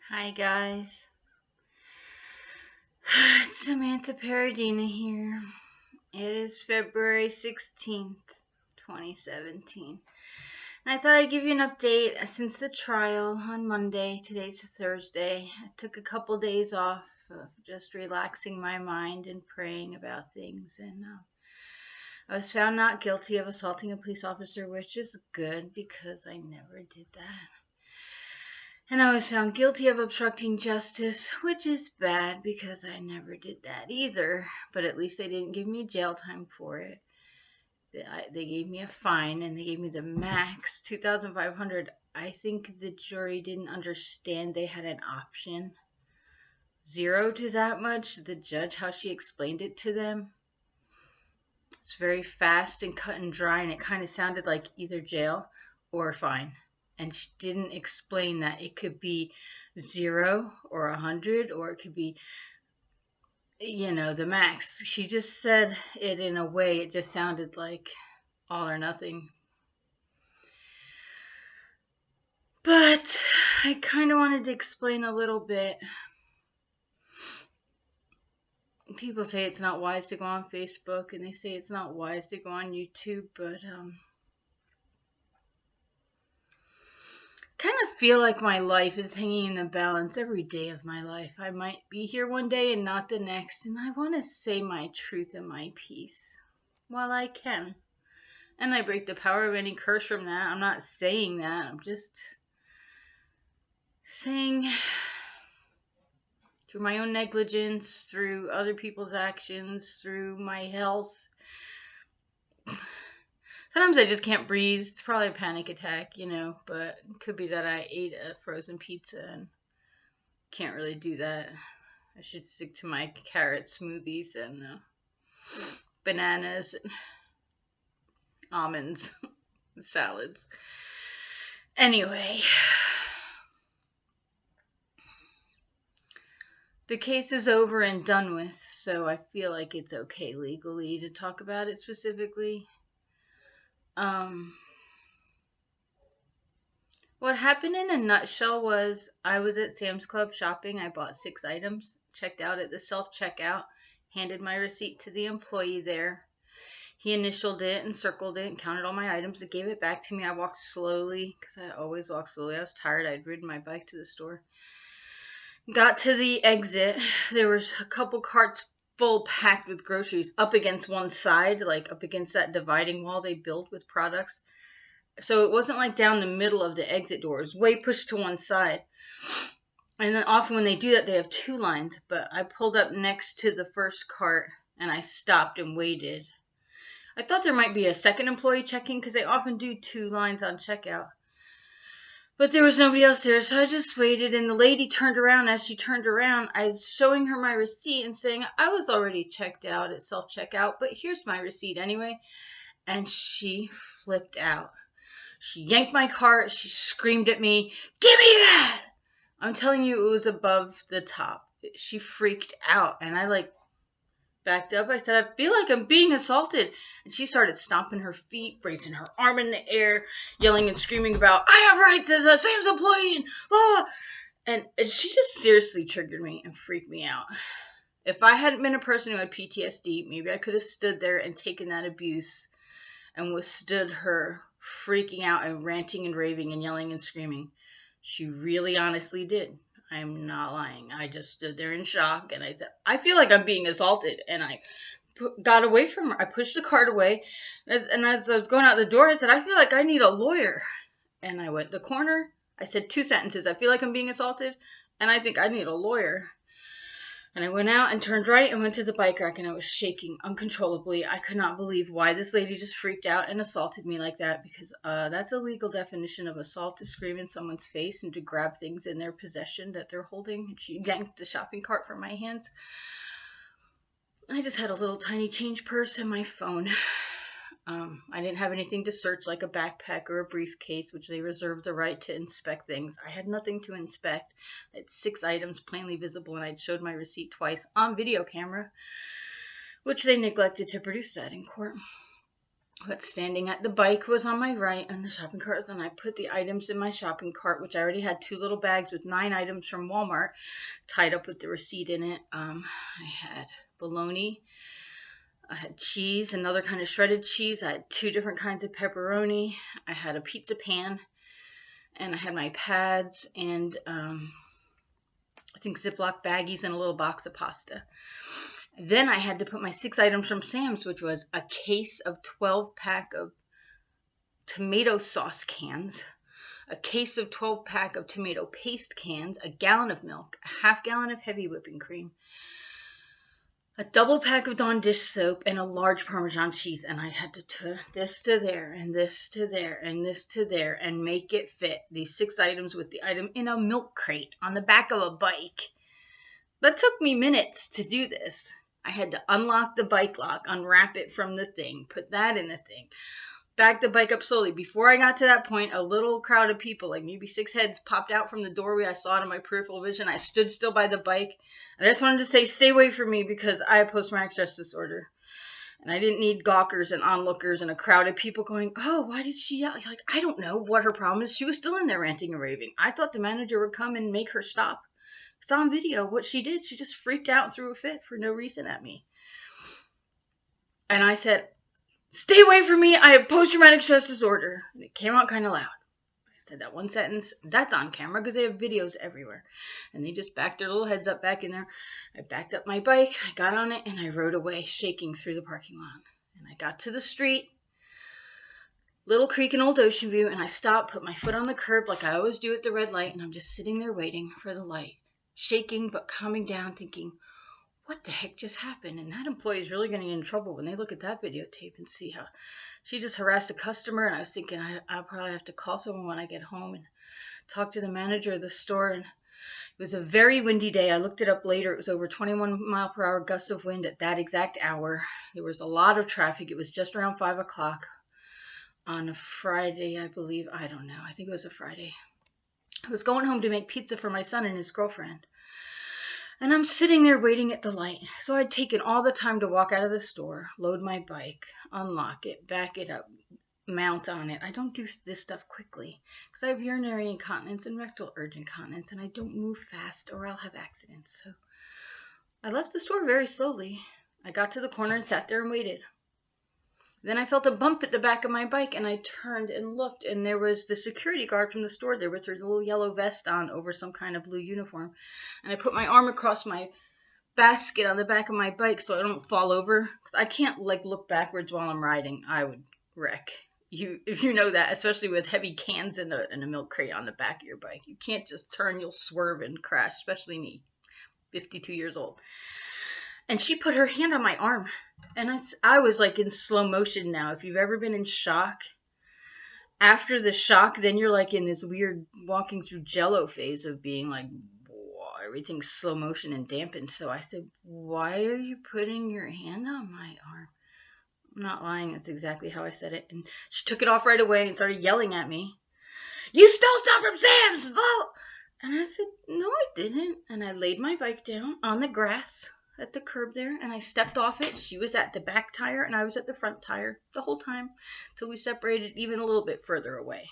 Hi guys, it's Samantha Paradina here. It is February 16th, 2017. And I thought I'd give you an update since the trial on Monday. Today's Thursday. I took a couple days off, just relaxing my mind and praying about things. And I was found not guilty of assaulting a police officer, which is good because I never did that. And I was found guilty of obstructing justice, which is bad because I never did that either. But at least they didn't give me jail time for it. They gave me a fine, and they gave me the max, $2,500. I think the jury didn't understand they had an option. 0 to that much. The judge, how she explained it to them. It's very fast and cut and dry, and it kind of sounded like either jail or fine. And she didn't explain that it could be 0 or 100, or it could be, the max. She just said it in a way, it just sounded like all or nothing. But I kind of wanted to explain a little bit. People say it's not wise to go on Facebook, and they say it's not wise to go on YouTube, but kind of feel like my life is hanging in the balance every day of my life. I might be here one day and not the next, and I want to say my truth and my peace while I can. And I break the power of any curse from that. I'm not saying that. I'm just saying through my own negligence, through other people's actions, through my health. Sometimes I just can't breathe. It's probably a panic attack, but it could be that I ate a frozen pizza and can't really do that. I should stick to my carrot smoothies and bananas and almonds, salads. Anyway, the case is over and done with, so I feel like it's okay legally to talk about it specifically. What happened in a nutshell was I was at Sam's Club shopping. I bought 6 items, checked out at the self-checkout, handed my receipt to the employee there. He initialed it and circled it and counted all my items and gave it back to me. I walked slowly because I always walk slowly. I was tired. I'd ridden my bike to the store. Got to the exit. There was a couple carts full packed with groceries up against one side, like up against that dividing wall they built with products. So it wasn't like down the middle of the exit door. It was way pushed to one side. And then often when they do that, they have 2 lines. But I pulled up next to the first cart and I stopped and waited. I thought there might be a second employee checking because they often do 2 lines on checkout. But there was nobody else there, so I just waited, and the lady turned around. As she turned around, I was showing her my receipt and saying, I was already checked out at self-checkout, but here's my receipt anyway. And she flipped out. She yanked my cart. She screamed at me, give me that! I'm telling you, it was above the top. She freaked out, and I backed up. I said, I feel like I'm being assaulted. And she started stomping her feet, raising her arm in the air, yelling and screaming about, I have rights as a Sam's employee, and blah, blah. And she just seriously triggered me and freaked me out. If I hadn't been a person who had PTSD, maybe I could have stood there and taken that abuse and withstood her freaking out and ranting and raving and yelling and screaming. She really honestly did. I'm not lying. I just stood there in shock, and I said, I feel like I'm being assaulted, and I got away from her. I pushed the cart away, and as I was going out the door, I said, I feel like I need a lawyer. And I went to the corner. I said 2 sentences. I feel like I'm being assaulted, and I think I need a lawyer. And I went out and turned right and went to the bike rack, and I was shaking uncontrollably. I could not believe why this lady just freaked out and assaulted me like that, because that's a legal definition of assault, to scream in someone's face and to grab things in their possession that they're holding. And she yanked the shopping cart from my hands. I just had a little tiny change purse and my phone. I didn't have anything to search, like a backpack or a briefcase, which they reserve the right to inspect things. I had nothing to inspect. I had 6 items plainly visible, and I'd showed my receipt twice on video camera, which they neglected to produce that in court. But standing at the bike was on my right on the shopping cart, and I put the items in my shopping cart, which I already had 2 little bags with 9 items from Walmart tied up with the receipt in it. I had bologna, I had cheese, another kind of shredded cheese, I had 2 different kinds of pepperoni, I had a pizza pan, and I had my pads and I think Ziploc baggies and a little box of pasta. Then I had to put my 6 items from Sam's, which was a case of 12-pack of tomato sauce cans, a case of 12-pack of tomato paste cans, a gallon of milk, a half gallon of heavy whipping cream, a double pack of Dawn dish soap, and a large Parmesan cheese. And I had to this to there, and this to there, and this to there, and make it fit, these 6 items with the item in a milk crate on the back of a bike. That took me minutes to do this. I had to unlock the bike lock, unwrap it from the thing, put that in the thing, back the bike up slowly. Before I got to that point, a little crowd of people, like maybe 6 heads, popped out from the doorway. I saw it in my peripheral vision. I stood still by the bike. And I just wanted to say, stay away from me, because I have post-traumatic stress disorder. And I didn't need gawkers and onlookers and a crowd of people going, oh, why did she yell? Like, I don't know what her problem is. She was still in there ranting and raving. I thought the manager would come and make her stop. It's on video what she did. She just freaked out and threw a fit for no reason at me. And I said, stay away from me. I have post-traumatic stress disorder. And it came out kind of loud. I said that one sentence. That's on camera because they have videos everywhere. And they just backed their little heads up back in there. I backed up my bike. I got on it and I rode away shaking through the parking lot. And I got to the street, Little Creek in Old Ocean View, and I stopped, put my foot on the curb like I always do at the red light, and I'm just sitting there waiting for the light. Shaking but calming down, thinking, what the heck just happened? And that employee is really going to get in trouble when they look at that videotape and see how she just harassed a customer. And I was thinking I'll probably have to call someone when I get home and talk to the manager of the store. And it was a very windy day. I looked it up later. It was over 21 mile per hour gusts of wind at that exact hour. There was a lot of traffic. It was just around 5 o'clock on a Friday, I believe. I don't know. I think it was a Friday. I was going home to make pizza for my son and his girlfriend. And I'm sitting there waiting at the light. So I'd taken all the time to walk out of the store, load my bike, unlock it, back it up, mount on it. I don't do this stuff quickly because I have urinary incontinence and rectal urge incontinence, and I don't move fast or I'll have accidents. So I left the store very slowly. I got to the corner and sat there and waited. Then I felt a bump at the back of my bike, and I turned and looked, and there was the security guard from the store there with her little yellow vest on over some kind of blue uniform. And I put my arm across my basket on the back of my bike so I don't fall over, because I can't look backwards while I'm riding. I would wreck. If you know that, especially with heavy cans and a milk crate on the back of your bike. You can't just turn, you'll swerve and crash, especially me, 52 years old. And she put her hand on my arm. And I was like in slow motion now. If you've ever been in shock, after the shock, then you're like in this weird walking through jello phase of being like, whoa, everything's slow motion and dampened. So I said, why are you putting your hand on my arm? I'm not lying. That's exactly how I said it. And she took it off right away and started yelling at me. You stole stuff from Sam's! Vault! And I said, no, I didn't. And I laid my bike down on the grass at the curb there, and I stepped off it. She was at the back tire, and I was at the front tire the whole time till we separated even a little bit further away.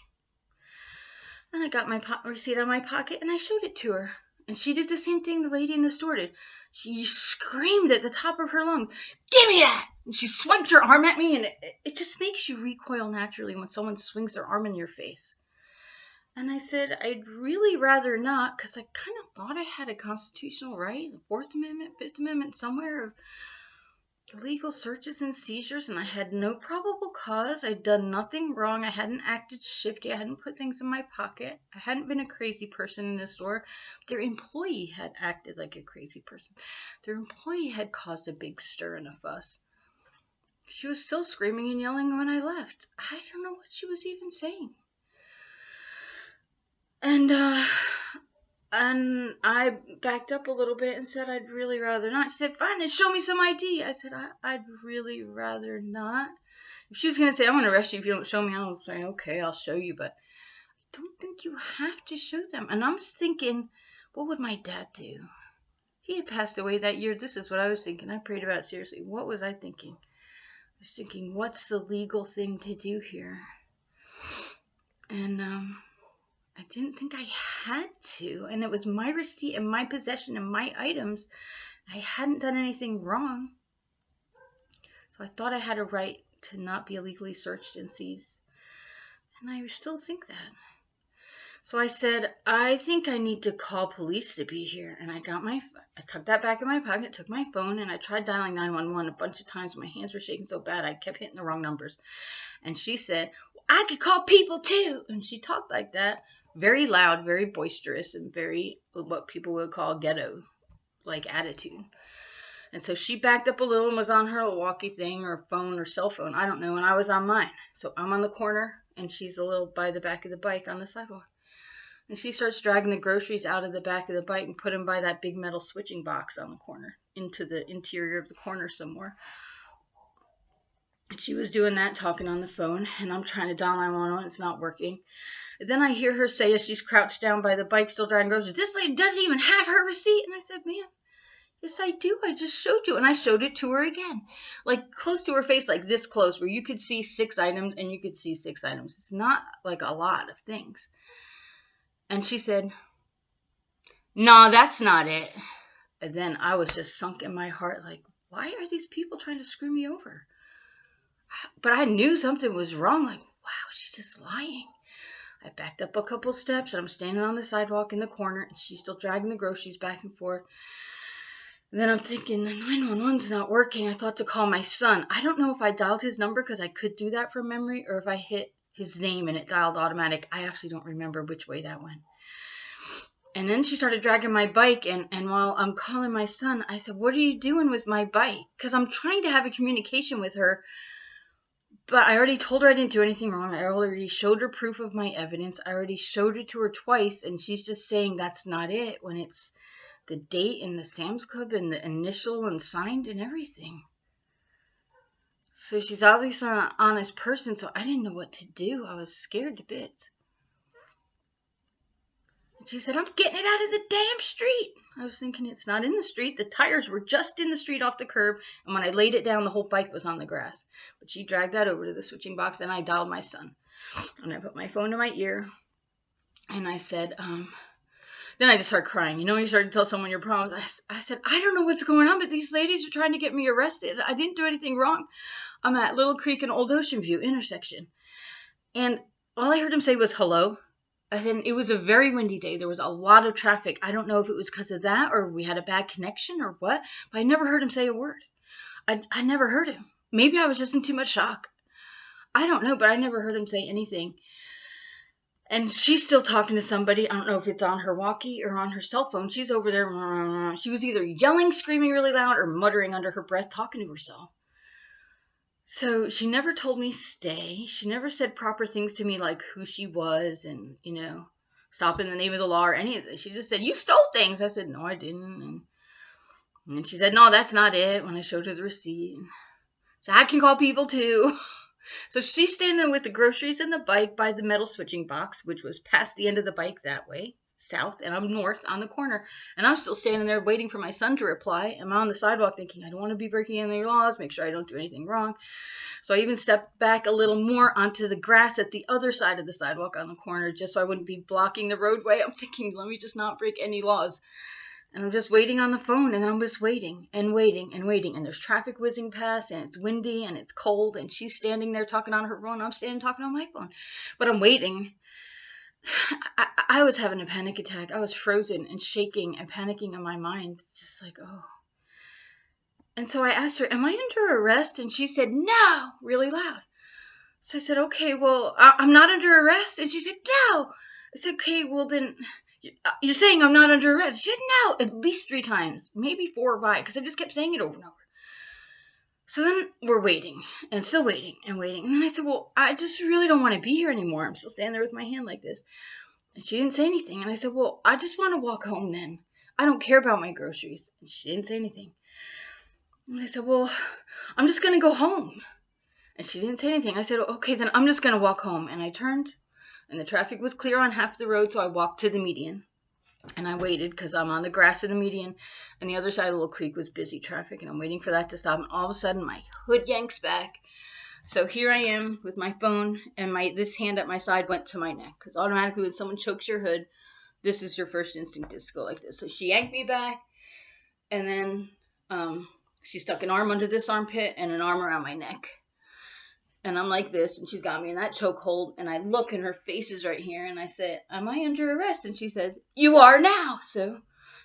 And I got my receipt out of my pocket, and I showed it to her. And she did the same thing the lady in the store did. She screamed at the top of her lungs, give me that! And she swiped her arm at me, and it just makes you recoil naturally when someone swings their arm in your face. And I said, I'd really rather not, because I kind of thought I had a constitutional right, the 4th Amendment, 5th Amendment, somewhere, of illegal searches and seizures, and I had no probable cause. I'd done nothing wrong. I hadn't acted shifty. I hadn't put things in my pocket. I hadn't been a crazy person in the store. Their employee had acted like a crazy person. Their employee had caused a big stir and a fuss. She was still screaming and yelling when I left. I don't know what she was even saying. And I backed up a little bit and said, I'd really rather not. She said, fine, then show me some ID. I said, I'd really rather not. If she was going to say, I'm going to arrest you if you don't show me, I'll say, okay, I'll show you. But I don't think you have to show them. And I'm thinking, what would my dad do? He had passed away that year. This is what I was thinking. I prayed about it seriously. What was I thinking? I was thinking, what's the legal thing to do here? And I didn't think I had to. And it was my receipt and my possession and my items. I hadn't done anything wrong. So I thought I had a right to not be illegally searched and seized. And I still think that. So I said, I think I need to call police to be here. And I tucked that back in my pocket, took my phone, and I tried dialing 911 a bunch of times. My hands were shaking so bad, I kept hitting the wrong numbers. And she said, I could call people too. And she talked like that, very loud, very boisterous, and very what people would call ghetto-like attitude. And so she backed up a little and was on her walkie thing or phone or cell phone, I don't know, and I was on mine. So I'm on the corner, and she's a little by the back of the bike on the sidewalk. And she starts dragging the groceries out of the back of the bike and put them by that big metal switching box on the corner, into the interior of the corner somewhere. And she was doing that, talking on the phone, and I'm trying to dial 911, it's not working. And then I hear her say, as she's crouched down by the bike, still dragging groceries, this lady doesn't even have her receipt. And I said, ma'am, yes, I do. I just showed you. And I showed it to her again, like close to her face, like this close, where you could see 6 items, and you could see 6 items. It's not like a lot of things. And she said, no, that's not it. And then I was just sunk in my heart, like, why are these people trying to screw me over? But I knew something was wrong. Like, wow, she's just lying. I backed up a couple steps, and I'm standing on the sidewalk in the corner, and she's still dragging the groceries back and forth. And then I'm thinking, the 911's not working. I thought to call my son. I don't know if I dialed his number because I could do that from memory, or if I hit his name and it dialed automatic. I actually don't remember which way that went. And then she started dragging my bike, and while I'm calling my son, I said, what are you doing with my bike? Because I'm trying to have a communication with her, but I already told her I didn't do anything wrong. I already showed her proof of my evidence. I already showed it to her twice, and she's just saying that's not it when it's the date and the Sam's Club and the initial and signed and everything. So she's obviously an honest person, so I didn't know what to do. I was scared to bits. And she said, I'm getting it out of the damn street. I was thinking, it's not in the street. The tires were just in the street off the curb, and when I laid it down, the whole bike was on the grass. But she dragged that over to the switching box, and I dialed my son. And I put my phone to my ear, and I said, then I just started crying. You know, when you start to tell someone your problems. I said, I don't know what's going on, but these ladies are trying to get me arrested. I didn't do anything wrong. I'm at Little Creek and Old Ocean View intersection. And all I heard him say was hello. And then it was a very windy day. There was a lot of traffic. I don't know if it was because of that or we had a bad connection or what, but I never heard him say a word. I never heard him. Maybe I was just in too much shock. I don't know, but I never heard him say anything. And she's still talking to somebody. I don't know if it's on her walkie or on her cell phone. She's over there. She was either yelling, screaming really loud, or muttering under her breath, talking to herself. So she never told me stay. She never said proper things to me like who she was and, you know, stop in the name of the law or any of this. She just said, you stole things. I said, no, I didn't. And she said, no, that's not it, when I showed her the receipt. So I can call people too. So she's standing with the groceries and the bike by the metal switching box, which was past the end of the bike that way, south, and I'm north on the corner. And I'm still standing there waiting for my son to reply. I'm on the sidewalk thinking, I don't want to be breaking any laws, make sure I don't do anything wrong. So I even stepped back a little more onto the grass at the other side of the sidewalk on the corner, just so I wouldn't be blocking the roadway. I'm thinking, let me just not break any laws. And I'm just waiting on the phone, and I'm just waiting and waiting and waiting. And there's traffic whizzing past, and it's windy, and it's cold, and she's standing there talking on her phone. I'm standing talking on my phone. But I'm waiting. I was having a panic attack. I was frozen and shaking and panicking in my mind. Just like, oh. And so I asked her, am I under arrest? And she said, no, really loud. So I said, okay, well, I'm not under arrest. And she said, no. I said, okay, well then... You're saying I'm not under arrest? She said, no, at least 3 times, maybe 4 or 5, because I just kept saying it over and over. So then we're waiting, and still waiting, and waiting. And then I said, well, I just really don't want to be here anymore. I'm still standing there with my hand like this. And she didn't say anything. And I said, well, I just want to walk home then. I don't care about my groceries. And she didn't say anything. And I said, well, I'm just going to go home. And she didn't say anything. I said, okay, then I'm just going to walk home. And I turned. And the traffic was clear on half the road, so I walked to the median. And I waited because I'm on the grass of the median, and the other side of the little creek was busy traffic, and I'm waiting for that to stop, and all of a sudden my hood yanks back. So here I am with my phone, and this hand at my side went to my neck, because automatically when someone chokes your hood, this is your first instinct is to go like this. So she yanked me back, and then she stuck an arm under this armpit and an arm around my neck. And I'm like this, and she's got me in that chokehold, and I look, and her face is right here, and I said, am I under arrest? And she says, you are now. So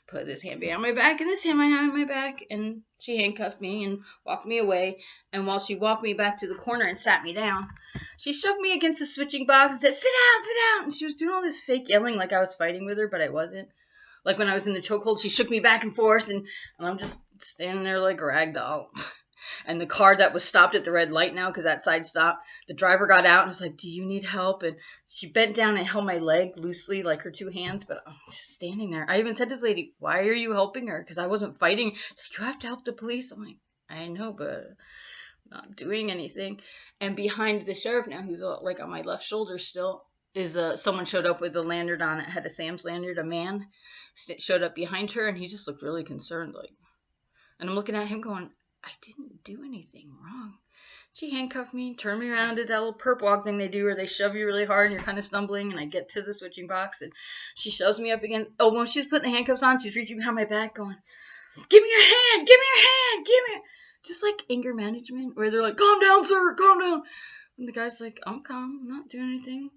put this hand behind my back and this hand behind my back, and she handcuffed me and walked me away. And while she walked me back to the corner and sat me down, she shoved me against the switching box and said, sit down, sit down. And she was doing all this fake yelling like I was fighting with her, but I wasn't. Like when I was in the chokehold, she shook me back and forth, and I'm just standing there like a rag doll. And the car that was stopped at the red light now, because that side stopped, the driver got out and was like, do you need help? And she bent down and held my leg loosely, like her two hands, but I'm just standing there. I even said to this lady, why are you helping her? Because I wasn't fighting. She's like, you have to help the police. I'm like, I know, but I'm not doing anything. And behind the sheriff now, who's like on my left shoulder still, is someone showed up with a lanyard on it, had a Sam's lanyard, a man showed up behind her, and he just looked really concerned, like. And I'm looking at him going, I didn't do anything wrong. She handcuffed me, turned me around, did that little perp walk thing they do where they shove you really hard and you're kind of stumbling, and I get to the switching box and she shoves me up again. Oh, when she was putting the handcuffs on, she's reaching behind my back going, give me your hand, give me your hand, give me. Just like anger management where they're like, calm down, sir, calm down. And the guy's like, I'm calm, I'm not doing anything.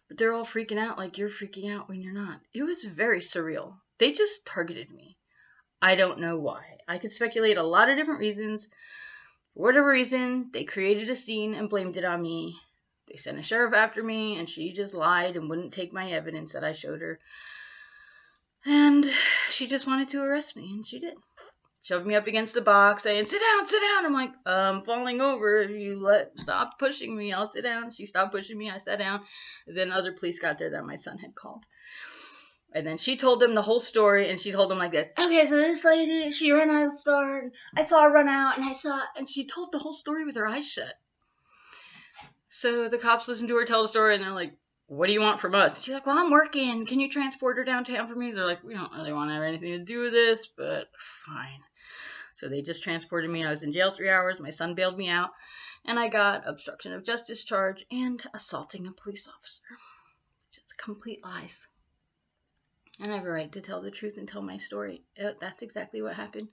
But they're all freaking out like you're freaking out when you're not. It was very surreal. They just targeted me. I don't know why. I could speculate a lot of different reasons. For whatever reason, they created a scene and blamed it on me. They sent a sheriff after me, and she just lied and wouldn't take my evidence that I showed her. And she just wanted to arrest me, and she did. Shoved me up against the box, saying, sit down, sit down. I'm like, I'm falling over. If you stop pushing me, I'll sit down. She stopped pushing me, I sat down. And then other police got there that my son had called. And then she told them the whole story, and she told them like this. Okay, so this lady, she ran out of the store, and I saw her run out, and she told the whole story with her eyes shut. So the cops listened to her tell the story, and they're like, what do you want from us? She's like, well, I'm working. Can you transport her downtown for me? They're like, we don't really want to have anything to do with this, but fine. So they just transported me. I was in jail 3 hours. My son bailed me out, and I got obstruction of justice charge and assaulting a police officer. Just complete lies. And I have a right to tell the truth and tell my story. That's exactly what happened.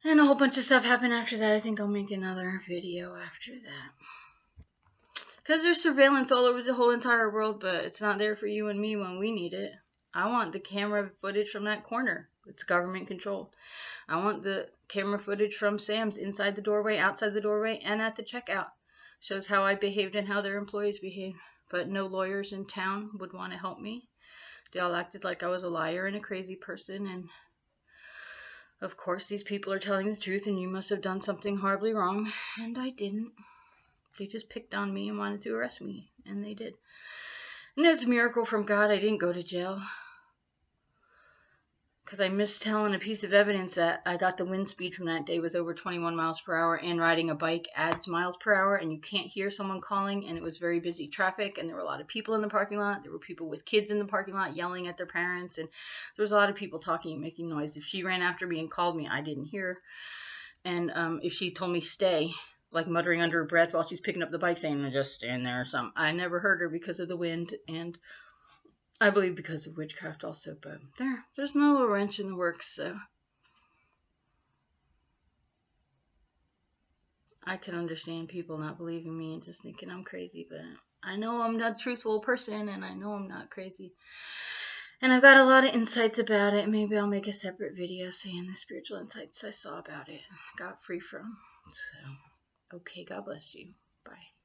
And a whole bunch of stuff happened after that. I think I'll make another video after that. Because there's surveillance all over the whole entire world, but it's not there for you and me when we need it. I want the camera footage from that corner. It's government controlled. I want the camera footage from Sam's inside the doorway, outside the doorway, and at the checkout. Shows how I behaved and how their employees behaved. But no lawyers in town would want to help me. They all acted like I was a liar and a crazy person, and of course these people are telling the truth, and you must have done something horribly wrong, and I didn't. They just picked on me and wanted to arrest me, and they did. And it's a miracle from God I didn't go to jail, because I missed telling a piece of evidence that I got the wind speed from that day was over 21 miles per hour, and riding a bike adds miles per hour, and you can't hear someone calling, and it was very busy traffic, and there were a lot of people in the parking lot. There were people with kids in the parking lot yelling at their parents, and there was a lot of people talking and making noise. If she ran after me and called me, I didn't hear her. And if she told me stay, like muttering under her breath while she's picking up the bike saying, just stand there or something, I never heard her because of the wind, and I believe because of witchcraft also, but there's no little wrench in the works, so I can understand people not believing me and just thinking I'm crazy, but I know I'm not a truthful person, and I know I'm not crazy, and I've got a lot of insights about it. Maybe I'll make a separate video saying the spiritual insights I saw about it, got free from. So, okay, God bless you. Bye.